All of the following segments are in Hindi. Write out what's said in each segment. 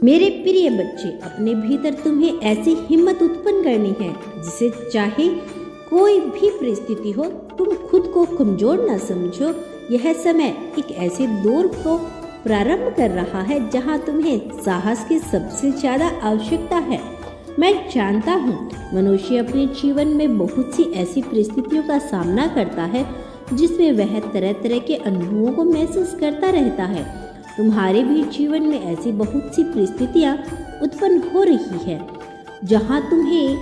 मेरे प्रिय बच्चे, अपने भीतर तुम्हें ऐसी हिम्मत उत्पन्न करनी है जिसे चाहे कोई भी परिस्थिति हो तुम खुद को कमजोर न समझो। यह समय एक ऐसे दौर को प्रारंभ कर रहा है जहां तुम्हें साहस की सबसे ज्यादा आवश्यकता है। मैं जानता हूँ मनुष्य अपने जीवन में बहुत सी ऐसी परिस्थितियों का सामना करता है जिसमें वह तरह तरह के अनुभवों को महसूस करता रहता है। तुम्हारे भी जीवन में ऐसी बहुत सी परिस्थितियाँ उत्पन्न हो रही है जहाँ तुम्हें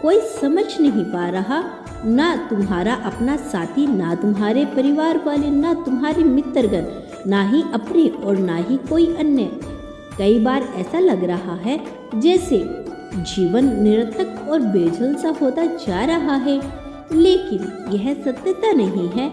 कोई समझ नहीं पा रहा, ना तुम्हारा अपना साथी, ना तुम्हारे परिवार वाले, ना तुम्हारे मित्रगण, ना ही अपने और ना ही कोई अन्य। कई बार ऐसा लग रहा है जैसे जीवन निरर्थक और बेजल सा होता जा रहा है, लेकिन यह सत्यता नहीं है,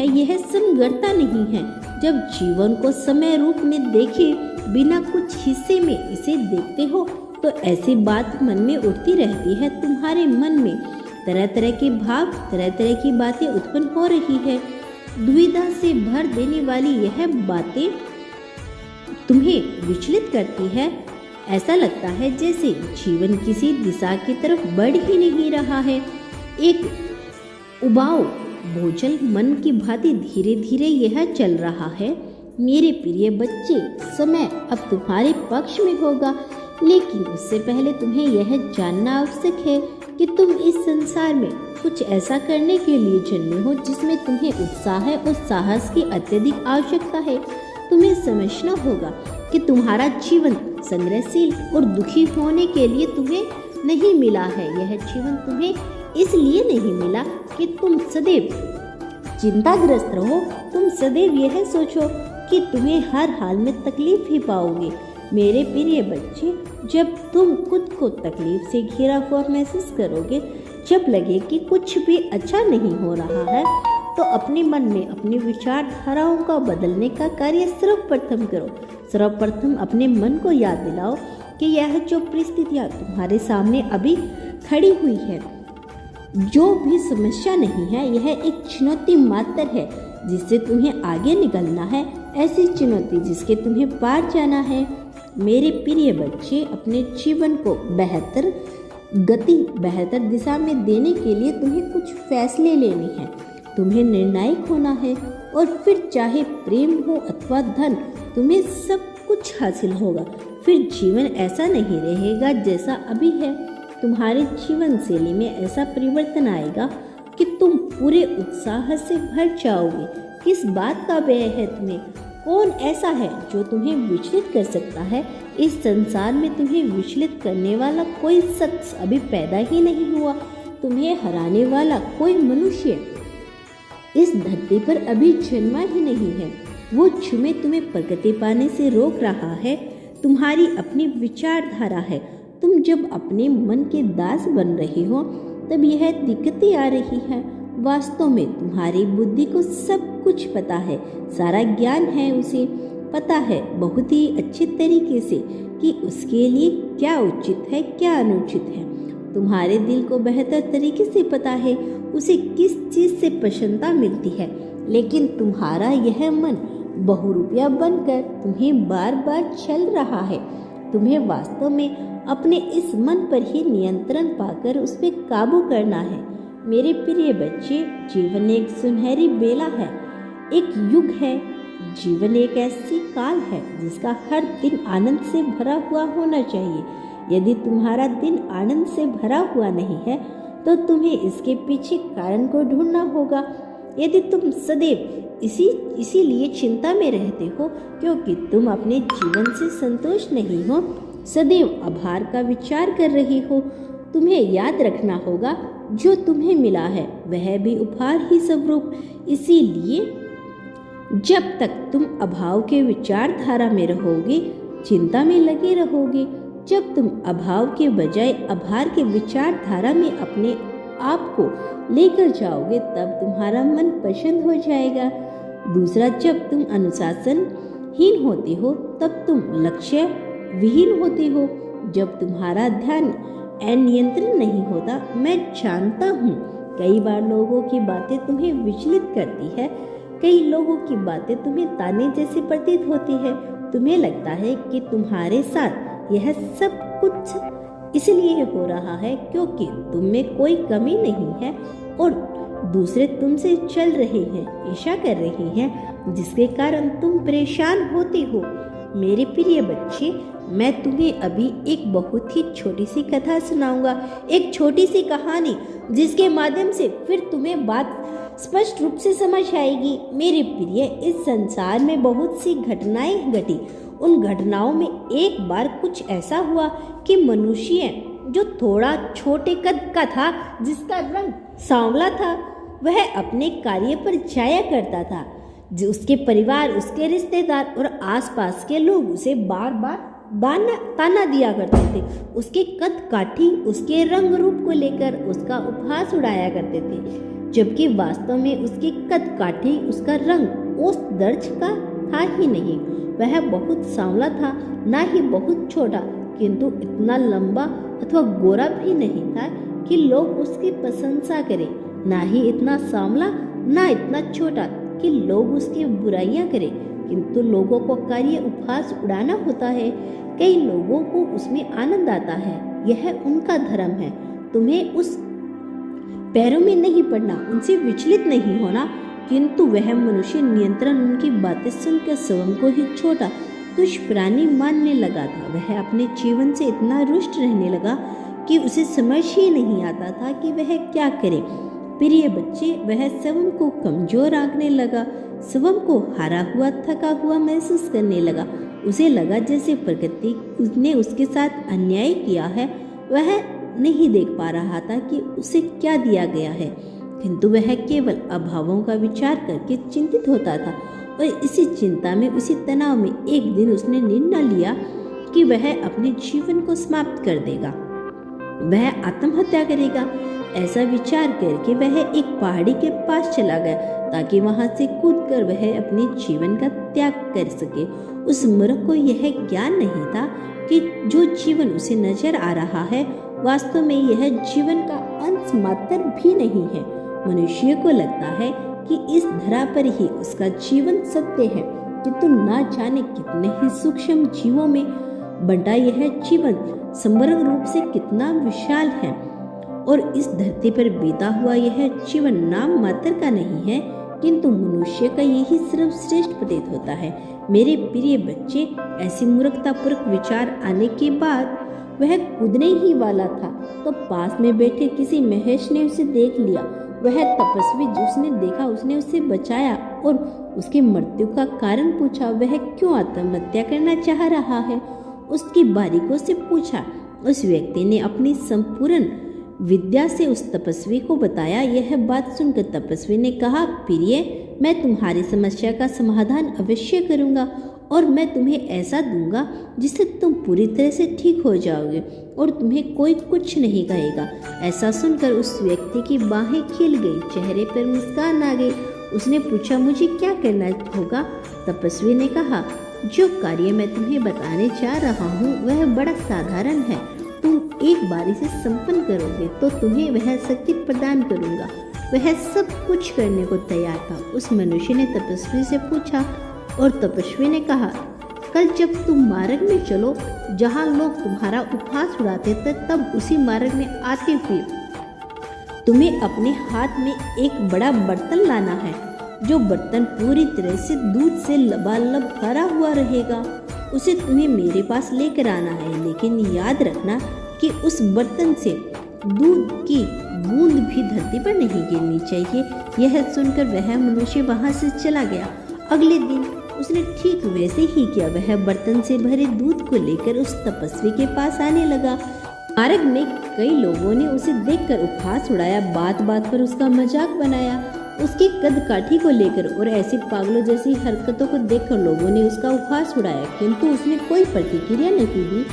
यह संगरता नहीं है। जब जीवन को समय रूप में देखे बिना कुछ हिस्से में इसे देखते हो तो ऐसी बात मन में उठती रहती है। तुम्हारे मन में तरह तरह के भाव, तरह तरह की बातें उत्पन्न हो रही है। दुविधा से भर देने वाली यह बातें तुम्हें विचलित करती है। ऐसा लगता है जैसे जीवन किसी दिशा की तरफ बढ़ ही नहीं रहा है। एक उबाऊ बोझल मन की भांति धीरे धीरे यह चल रहा है। मेरे प्रिय बच्चे, समय अब तुम्हारे पक्ष में होगा, लेकिन उससे पहले तुम्हें यह जानना आवश्यक है कि तुम इस संसार में कुछ ऐसा करने के लिए जन्मे हो जिसमें तुम्हें उत्साह और साहस की अत्यधिक आवश्यकता है। तुम्हें समझना होगा कि तुम्हारा जीवन संग्रहशील और दुखी होने के लिए तुम्हें नहीं मिला है। यह जीवन तुम्हें इसलिए नहीं मिला कि तुम सदैव चिंताग्रस्त रहो, तुम सदैव यह सोचो कि तुम्हें हर हाल में तकलीफ ही पाओगे। मेरे प्रिय बच्चे, जब तुम खुद को तकलीफ से घिरा हुआ महसूस करोगे, जब लगे कि कुछ भी अच्छा नहीं हो रहा है, तो अपने मन में अपनी विचारधाराओं का बदलने का कार्य सर्वप्रथम करो। सर्वप्रथम अपने मन को याद दिलाओ कि यह जो परिस्थितियाँ तुम्हारे सामने अभी खड़ी हुई है, जो भी समस्या नहीं है, यह एक चुनौती मात्र है जिससे तुम्हें आगे निकलना है। ऐसी चुनौती जिसके तुम्हें पार जाना है। मेरे प्रिय बच्चे, अपने जीवन को बेहतर गति, बेहतर दिशा में देने के लिए तुम्हें कुछ फैसले लेने हैं। तुम्हें निर्णायक होना है और फिर चाहे प्रेम हो अथवा धन, तुम्हें सब कुछ हासिल होगा। फिर जीवन ऐसा नहीं रहेगा जैसा अभी है। तुम्हारे जीवन शैली में ऐसा परिवर्तन आएगा कि तुम पूरे उत्साह से भर जाओगे। किस बात का भय है तुम्हें? कौन ऐसा है जो तुम्हें विचलित कर सकता है? इस संसार में तुम्हें विचलित करने वाला कोई शख्स अभी पैदा ही नहीं हुआ। तुम्हें हराने वाला कोई मनुष्य इस धरती पर अभी जन्मा ही नहीं है। वो छुमे तुम्हें प्रगति पाने से रोक रहा है। तुम्हारी अपनी विचारधारा है। तुम जब अपने मन के दास बन रहे हो तब यह दिक्कतें आ रही है। वास्तव में तुम्हारी बुद्धि को सब कुछ पता है, सारा ज्ञान है, उसे पता है बहुत ही अच्छे तरीके से कि उसके लिए क्या उचित है, क्या अनुचित है। तुम्हारे दिल को बेहतर तरीके से पता है उसे किस चीज़ से प्रसन्नता मिलती है। लेकिन तुम्हारा यह मन बहुरूपिया बनकर तुम्हें बार बार छल रहा है। तुम्हें वास्तव में अपने इस मन पर ही नियंत्रण पाकर उस पर काबू करना है। मेरे प्रिय बच्चे, जीवन एक सुनहरी बेला है, एक युग है। जीवन एक ऐसी काल है जिसका हर दिन आनंद से भरा हुआ होना चाहिए। यदि तुम्हारा दिन आनंद से भरा हुआ नहीं है तो तुम्हें इसके पीछे कारण को ढूंढना होगा। यदि तुम सदैव इसीलिए चिंता में रहते हो क्योंकि तुम अपने जीवन से संतुष्ट नहीं हो, सदैव आभार का विचार कर रहे हो, तुम्हें याद रखना होगा जो तुम्हें मिला है वह भी उपहार ही स्वरूप। इसीलिए जब तक तुम अभाव के विचारधारा में रहोगे, चिंता में लगे रहोगे। जब तुम अभाव के बजाय आभार के विचारधारा में अपने आप को लेकर जाओगे तब तुम्हारा मन प्रसन्न हो जाएगा। दूसरा, जब तुम अनुशासनहीन होते हो तब तुम लक्ष्य विहीन होते हो। जब तुम्हारा ध्यान अनियंत्रित नहीं होता। मैं जानता हूँ कई बार लोगों की बातें तुम्हें विचलित करती है, कई लोगों की बातें तुम्हें ताने जैसी प्रतीत होती है। तुम्हें लगता है कि तुम्हारे साथ यह सब कुछ इसलिए हो रहा है क्योंकि तुम में कोई कमी नहीं है और दूसरे तुमसे चल रहे हैं, ईर्ष्या कर रहे हैं, जिसके कारण तुम परेशान होते हो। मेरे प्रिय बच्चे, मैं तुम्हें अभी एक बहुत ही छोटी सी कथा सुनाऊंगा, एक छोटी सी कहानी जिसके माध्यम से फिर तुम्हें बात स्पष्ट रूप से समझ आएगी। मेरे प्रिय, इस संसार में बहुत सी घटनाएं घटी। उन घटनाओं में एक बार कुछ ऐसा हुआ कि मनुष्य जो थोड़ा छोटे कद का था, जिसका रंग सांवला था, वह अपने कार्य पर जाया करता था। जो उसके परिवार, उसके रिश्तेदार और आसपास के लोग उसे बार बार ताना दिया करते थे। उसके कद काठी, उसके रंग रूप को लेकर उसका उपहास उड़ाया करते थे, जबकि वास्तव में उसके कद काठी, उसका रंग औसत दर्ज का था ही नहीं। वह बहुत सांवला था, ना ही बहुत छोटा, किंतु इतना लंबा अथवा गोरा भी नहीं था कि लोग उसकी प्रशंसा करें, ना ही इतना सांवला, ना इतना छोटा कि लोग उसकी बुराइयां करें, किंतु लोगों को कार्य उपहास उड़ाना होता है। कई लोगों को उसमें आनंद आता है, यह उनका धर्म है। तुम्हें उस पैरों में नहीं पड़ना, उनसे विचलित नहीं होना, किंतु वह मनुष्य नियंत्रण उनकी बातें सुनकर स्वयं को ही छोटा तुच्छ प्राणी मानने लगा था। वह अपने जीवन से इतना रुष्ट रहने लगा कि उसे समझ ही नहीं आता था कि वह क्या करे। प्रिय बच्चे, वह स्वयं को कमजोर आंकने लगा, स्वयं को हारा हुआ, थका हुआ महसूस करने लगा। उसे लगा जैसे प्रकृति ने उसके साथ अन्याय किया है। वह नहीं देख पा रहा था कि उसे क्या दिया गया है, किंतु वह केवल अभावों का विचार करके चिंतित होता था। और इसी चिंता में, उसी तनाव में एक दिन उसने निर्णय लिया कि वह अपने जीवन को समाप्त कर देगा, वह आत्महत्या करेगा। ऐसा विचार करके वह एक पहाड़ी के पास चला गया ताकि वहां से कूदकर वह अपने जीवन का त्याग कर सके। उस मूर्ख को यह ज्ञान नहीं था कि जो जीवन उसे नजर आ रहा है वास्तव में यह जीवन का अंश मात्र भी नहीं है। मनुष्य को लगता है कि इस धरा पर ही उसका जीवन सत्य है, किंतु ना जाने कितने ही सूक्ष्म जीवों में बंटा यह जीवन समग्र रूप से कितना विशाल है। और इस धरती पर बीता हुआ यह जीवन नाम मात्र का नहीं है, किंतु मनुष्य का यही सर्वश्रेष्ठ प्रतीत होता है। मेरे प्रिय बच्चे, ऐसी मूर्खतापूर्वक विचार आने के बाद वह कूदने ही वाला था तो पास में बैठे किसी महेश ने उसे देख लिया। वह तपस्वी जिसने देखा उसने उसे बचाया और उसकी मृत्यु का कारण पूछा। वह क्यों आत्महत्या करना चाह रहा है, उसकी बारीकों से पूछा। उस व्यक्ति ने अपनी संपूर्ण विद्या से उस तपस्वी को बताया। यह बात सुनकर तपस्वी ने कहा, प्रिय, मैं तुम्हारी समस्या का समाधान अवश्य करूंगा और मैं तुम्हें ऐसा दूंगा जिससे तुम पूरी तरह से ठीक हो जाओगे और तुम्हें कोई कुछ नहीं कहेगा। ऐसा सुनकर उस व्यक्ति की बाहें खिल गई, चेहरे पर मुस्कान आ गई। उसने पूछा, मुझे क्या करना होगा? तपस्वी ने कहा, जो कार्य मैं तुम्हें बताने जा रहा हूँ वह बड़ा साधारण है। तुम एक बार इसे संपन्न करोगे तो तुम्हें वह शक्ति प्रदान करूंगा। वह सब कुछ करने को तैयार था। उस मनुष्य ने तपस्वी से पूछा और तपस्वी ने कहा, कल जब तुम मार्ग में चलो जहाँ लोग तुम्हारा उपहास उड़ाते थे, तब उसी मार्ग में आते हुए तुम्हें अपने हाथ में एक बड़ा बर्तन लाना है। जो बर्तन पूरी तरह से दूध से लबालब भरा हुआ रहेगा, उसे तुम्हें मेरे पास लेकर आना है। लेकिन याद रखना कि उस बर्तन से दूध की बूंद भी धरती पर नहीं गिरनी चाहिए। यह सुनकर वह मनुष्य वहां से चला गया। अगले दिन उसने ठीक वैसे ही किया। वह बर्तन से भरे दूध को लेकर उस तपस्वी के पास आने लगा। मार्ग में कई लोगों ने उसे देखकर उपहास उड़ाया, बात बात पर उसका मजाक बनाया। उसके कद काठी को लेकर और ऐसी पागलों जैसी हरकतों को देखकर लोगों ने उसका उपहास उड़ाया, किंतु उसने कोई प्रतिक्रिया नहीं दी,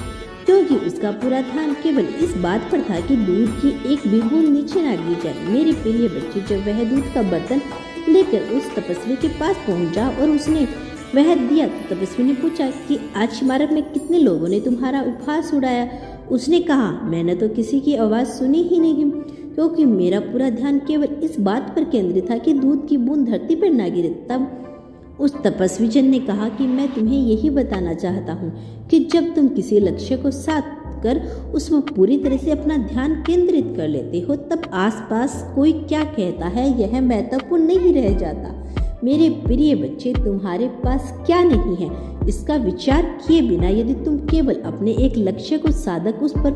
क्योंकि उसका पूरा ध्यान केवल इस बात पर था कि दूध की एक भी बूंद नीचे ना गिर जाए। मेरे प्रिय बच्चे, जब वह दूध का बर्तन लेकर उस तपस्वी के पास पहुंचा और उसने वह दिया, तपस्वी ने पूछा कि आज मार्ग में कितने लोगों ने तुम्हारा उपहास उड़ाया? उसने कहा, मैंने तो किसी की आवाज़ सुनी ही नहीं, क्योंकि मेरा पूरा ध्यान केवल इस बात पर केंद्रित था कि दूध की बूंद धरती पर ना गिरे। तब उस तपस्वी जन ने कहा कि मैं तुम्हें यही बताना चाहता हूँ कि जब तुम किसी लक्ष्य को साथ कर उसमें पूरी तरह से अपना ध्यान केंद्रित कर लेते हो, तब आसपास कोई क्या कहता है यह महत्वपूर्ण नहीं रह जाता। मेरे प्रिय बच्चे, तुम्हारे पास क्या नहीं है इसका विचार किए बिना यदि तुम केवल अपने एक लक्ष्य को साधक उस पर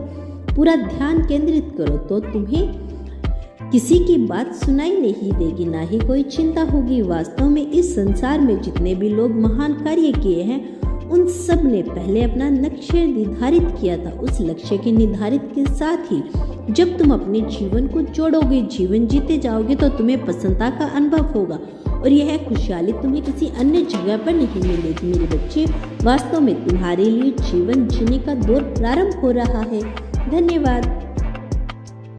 पूरा ध्यान केंद्रित करो तो तुम्हें किसी की बात सुनाई नहीं देगी, ना ही कोई चिंता होगी। वास्तव में इस संसार में जितने भी लोग महान कार्य किए हैं उन सब ने पहले अपना लक्ष्य निर्धारित किया था। उस लक्ष्य के निर्धारित के साथ ही जब तुम अपने जीवन को जोड़ोगे, जीवन जीते जाओगे तो तुम्हें प्रसन्नता का अनुभव होगा और यह खुशहाली तुम्हें किसी अन्य जगह पर नहीं मिलेगी। मेरे बच्चे, वास्तव में तुम्हारे लिए जीवन जीने का दौर प्रारंभ हो रहा है। धन्यवाद।